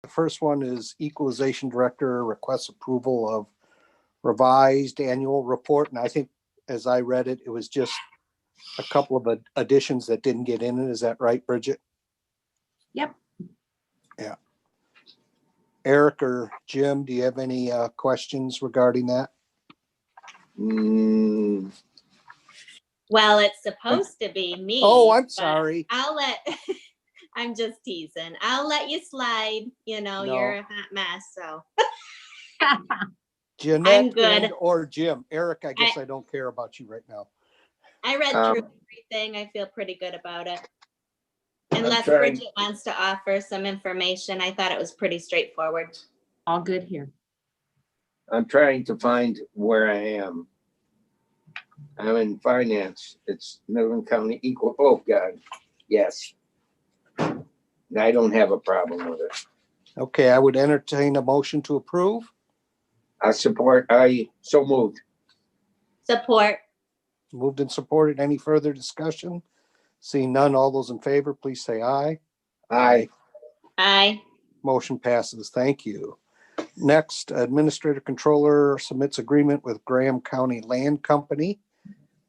The first one is Equalization Director requests approval of revised annual report. And I think as I read it, it was just a couple of additions that didn't get in it. Is that right, Bridget? Yep. Yeah. Eric or Jim, do you have any questions regarding that? Well, it's supposed to be me. Oh, I'm but sorry. I'll let, I'm just teasing. I'll let you slide. You know, No. you're a hot mess. So Jeanette I'm good. and or Jim. Eric, I guess I don't care about you right now. I read through everything. I feel pretty good about it. Unless trying. Bridget wants to offer some information. I thought it was pretty straightforward. All good here. I'm trying to find where I am. I'm in finance. It's Midland County Equal. Oh, God. Yes. I don't have a problem with it. Okay, I would entertain a motion to approve. I support. I so moved. Support. Moved and supported. Any further discussion? Seeing none, all those in favor, please say aye. Aye. Aye. Motion passes. Thank you. Next, Administrator Controller submits agreement with Graham County Land Company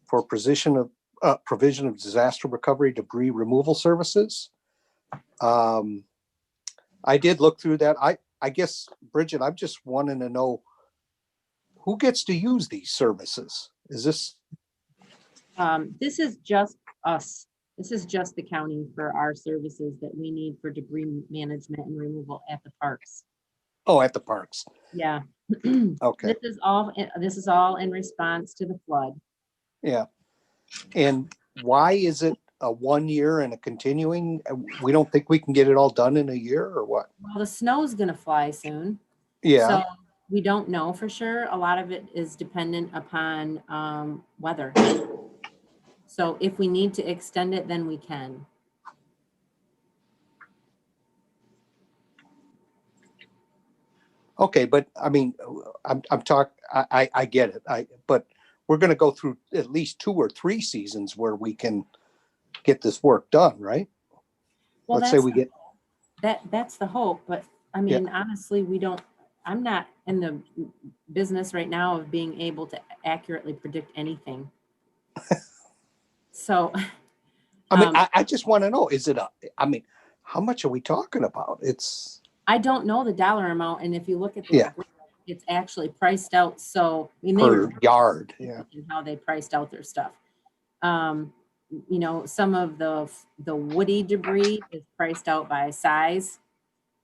for provision of disaster recovery debris removal services. I did look through that. I guess, Bridget, I'm just wanting to know who gets to use these services? Is this? This is just us. This is just the county for our services that we need for debris management and removal at the parks. Oh, at the parks. Yeah. Okay. This is all in response to the flood. Yeah. And why is it a 1 year and a continuing? We don't think we can get it all done in a year or what? Well, the snow's gonna fly soon. Yeah. So we don't know for sure. A lot of it is dependent upon weather. So if we need to extend it, then we can. Okay, but I mean, I'm talking, I get it. But we're going to go through at least 2 or 3 seasons where we can get this work done, right? Well, Let's say we get that's the hope, but I mean, honestly, I'm not in the business right now of being able to accurately predict anything. So, I mean, I just want to know, I mean, how much are we talking about? I don't know the dollar amount. And if you look at the agreement, it's actually priced out. So I mean, per yard. Yeah. How they priced out their stuff. You know, some of the woody debris is priced out by size.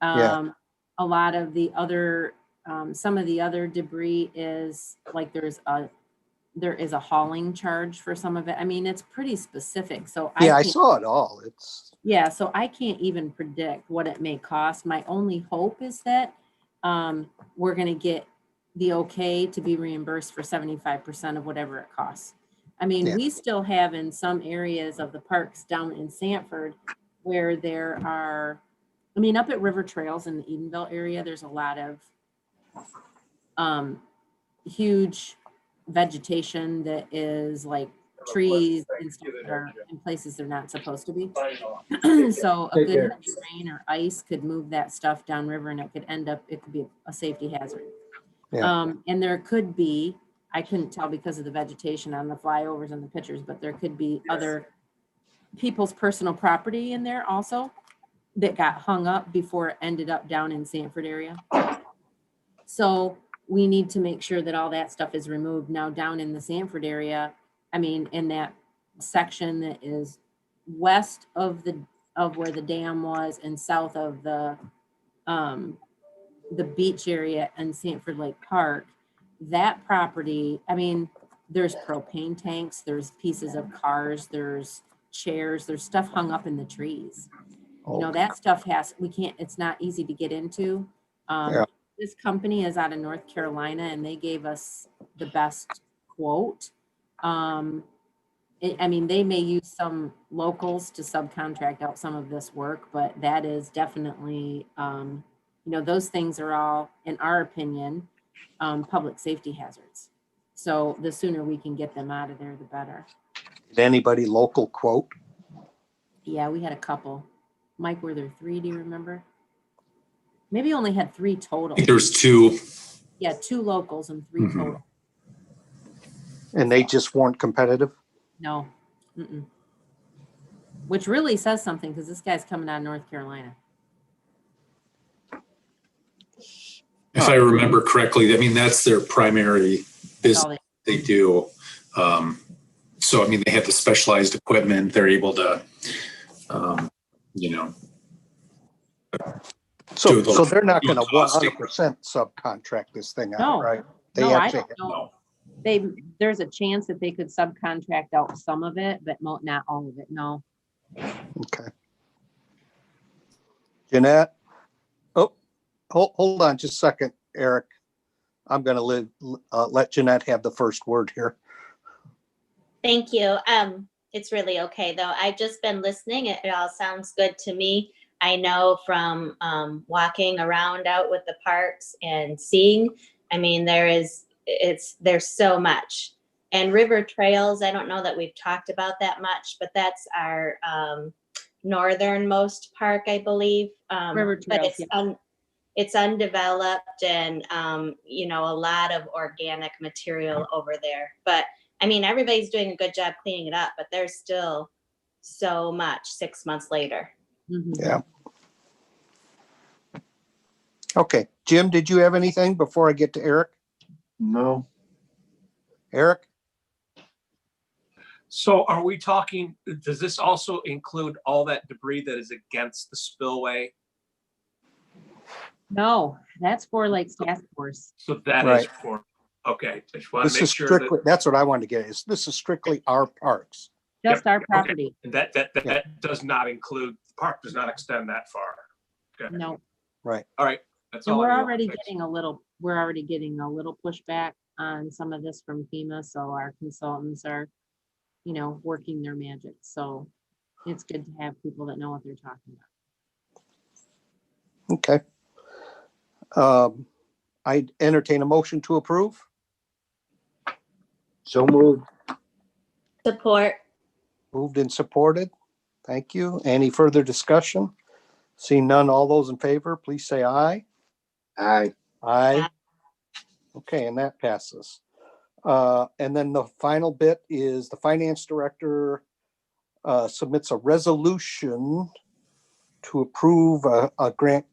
A lot of the other, some of the other debris is like there is a hauling charge for some of it. I mean, it's pretty specific. So I saw it all. So I can't even predict what it may cost. My only hope is that we're going to get the okay to be reimbursed for 75% of whatever it costs. I mean, we still have in some areas of the parks down in Sanford where there are, I mean, up at River Trails in the Edenville area, there's a lot of huge vegetation that is like trees and stuff that are in places they're not supposed to be. So a good rain or ice could move that stuff downriver and it could be a safety hazard. And there could be, I couldn't tell because of the vegetation on the flyovers and the pictures, but there could be other people's personal property in there also that got hung up before it ended up down in Sanford area. So we need to make sure that all that stuff is removed. Now down in the Sanford area, I mean, in that section that is west of where the dam was and south of the beach area and Sanford Lake Park, that property, I mean, there's propane tanks, there's pieces of cars, there's chairs, there's stuff hung up in the trees. You know, that stuff it's not easy to get into. This company is out of North Carolina and they gave us the best quote. I mean, they may use some locals to subcontract out some of this work, but that is definitely, you know, those things are all, in our opinion, public safety hazards. So the sooner we can get them out of there, the better. Did anybody local quote? Yeah, we had a couple. Mike, were there 3? Do you remember? Maybe only had 3 total. There's 2. Yeah, 2 locals and 3 Mhm. total. And they just weren't competitive? No. Mm-mm. Which really says something because this guy's coming out of North Carolina. If I remember correctly, I mean, that's their primary That's business all they do. So, I mean, they have the specialized equipment. They're able to, you know, So, Do the- so they're not do gonna the costing. 100% subcontract this thing out, No. right? They No, I actually- don't know. There's a chance that they could subcontract out some of it, but not all of it. No. Okay. Jeanette? Oh, hold on just a second, Eric. I'm gonna let Jeanette have the first word here. Thank you. It's really okay though. I've just been listening. It all sounds good to me. I know from walking around out with the parks and seeing, I mean, there's so much. And River Trails, I don't know that we've talked about that much, but that's our northernmost park, I believe. River But Trails, it's undeveloped and you know, a lot of organic material over there. But I mean, everybody's doing a good job cleaning it up, but there's still so much 6 months later. Mhm. Yeah. Okay, Jim, did you have anything before I get to Eric? No. Eric? So are we talking, does this also include all that debris that is against the spillway? No, that's for Lakes Task Force. So that is Right. for, okay, I just want This to make is sure strictly, that, that's what I wanted to get is this is strictly our parks. Just our okay. property. that does not include, the park does not extend that far. Okay. No. All right, that's And all. we're I need. already Thanks. getting a little pushback on some of this from FEMA. So our consultants are, working their magic. So it's good to have people that know what they're talking about. Okay. I entertain a motion to approve. So moved. Support. Moved and supported. Thank you. Any further discussion? Seeing none, all those in favor, please say aye. Aye. Aye. Okay, and that passes. And then the final bit is the finance director submits a resolution to approve a grant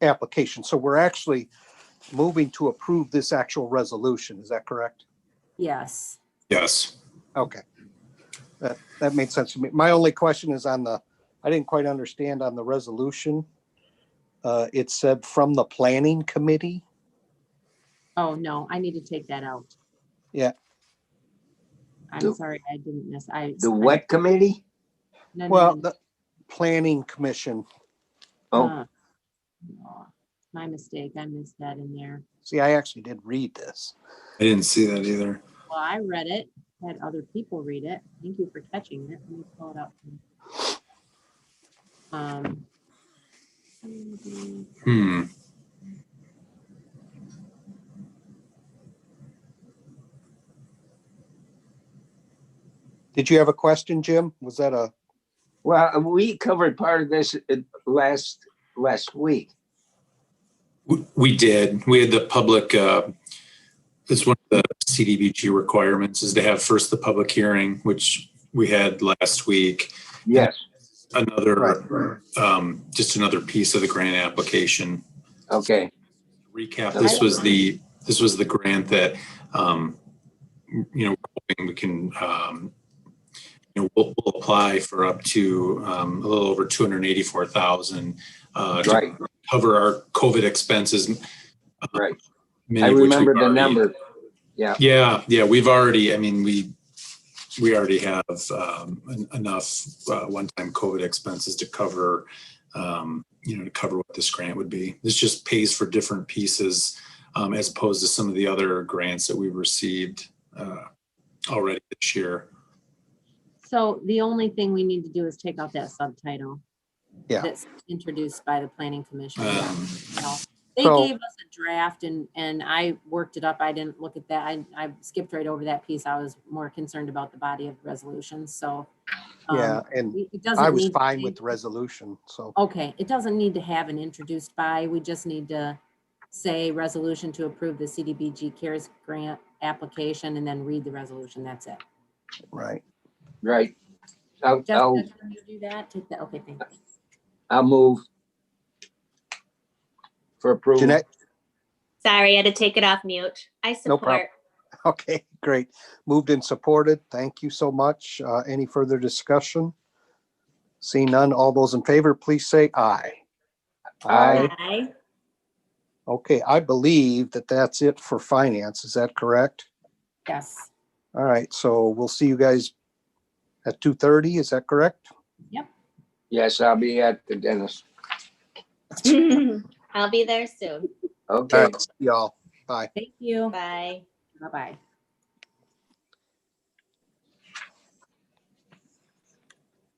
application. So we're actually moving to approve this actual resolution. Is that correct? Yes. Yes. Okay. That made sense to me. My only question is I didn't quite understand on the resolution. It said from the planning committee. Oh, no, I need to take that out. Yeah. I'm The- sorry, I didn't miss. The what committee? No, Well, no, the planning commission. Oh. no. My mistake. I missed that in there. See, I actually did read this. I didn't see that either. Well, I read it, had other people read it. Thank you for catching it. Let me pull it up. Hmm. Did you have a question, Jim? Was that a, Well, we covered part of this last week. We did. We had the public, it's one of the CDBG requirements is to have first the public hearing, which we had last week. Yes. Another, just another piece of the grant application. Okay. Recap, this was the grant that, we're hoping we can, we'll apply for up to a little over 284,000 Right. to cover our COVID expenses. Right. many I of which remember we've the already- number. Yeah. Yeah, we've already, I mean, we already have enough one-time COVID expenses to cover, to cover what this grant would be. This just pays for different pieces as opposed to some of the other grants that we've received already this year. So the only thing we need to do is take out that subtitle. Yeah. That's introduced by the planning commission. No. They So- gave us a draft and I worked it up. I didn't look at that. I skipped right over that piece. I was more concerned about the body of the resolution. So Yeah, and It doesn't I was need to fine say- with the resolution, so, Okay, it doesn't need to have an introduced by, we just need to say resolution to approve the CDBG CARES grant application and then read the resolution, that's it. right. Right. I'll, Jessica, can you do that? Take that, okay, thank you. I'll move for approval. Jeanette, Sorry, I had to take it off mute. I No problem. support. okay, great. Moved and supported. Thank you so much. Any further discussion? Seeing none, all those in favor, please say aye. Aye. Aye. Okay, I believe that that's it for finance. Is that correct? Yes, All right, so we'll see you guys at 2:30. Is that correct? Yes, I'll be at the dentist. I'll be there soon. All Okay. right, y'all. Bye. thank you. Bye. Bye-bye.